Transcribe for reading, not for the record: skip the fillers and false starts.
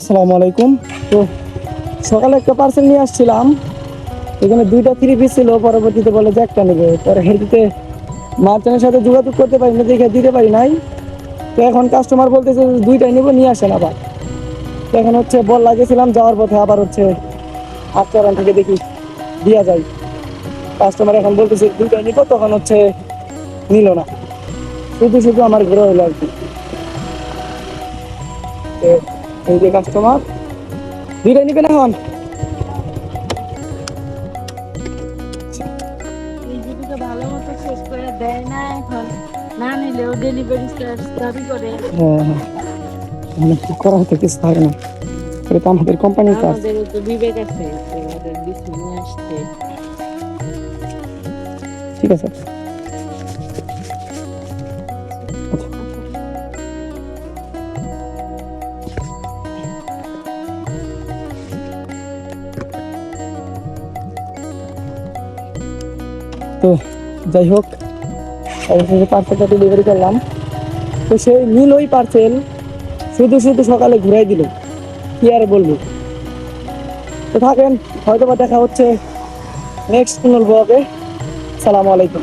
আসসালামু আলাইকুম। তো সকালে একটা পার্সেল নিয়ে আসছিলাম, এখানে দুইটা থ্রি পিস ছিল, পরবর্তীতে বলে যে একটা নেবে। পরে হেঁটে মার্চেন্টের সাথে যোগাযোগ করতে পারি না, দেখে দিতে পারি নাই। তো এখন কাস্টমার বলতেছে যে দুইটাই নিবো, নিয়ে আসেন আবার। তো এখন হচ্ছে বল লাগিয়েছিলাম, যাওয়ার পথে আবার হচ্ছে আচরণ থেকে দেখি দিয়া যায়। কাস্টমার এখন বলতেছে দুইটাই নিবো, তখন হচ্ছে নিল না, শুধু শুধু আমার ঘুরে হলো আর কি। তো এই যে কাস্টমার দুইটাই নিবেন এখন। এই যদি ভালো মতো শেষ করে দেয় না এখন, না নিলেও ডেলিভারি চার্জ দাবি করে। হ্যাঁ হ্যাঁ, মানে কি করা হতো কিছু থাকে না, এটা তো আমাদের কোম্পানির কাজ। আমাদেরও তো বিবেক আছে যে ওদের কিছু নিয়ে আসছে। ঠিক আছে। আচ্ছা। তো যাই হোক, অবশেষে পার্সেলটা ডেলিভারি করলাম। তো সেই নিল ওই পার্সেল, শুধু শুধু সকালে ঘুরাই দিল, কি আর বলবো। তো থাকেন, হয়তো বা দেখা হচ্ছে নেক্সট কোনো ব্লগে। সালামু আলাইকুম।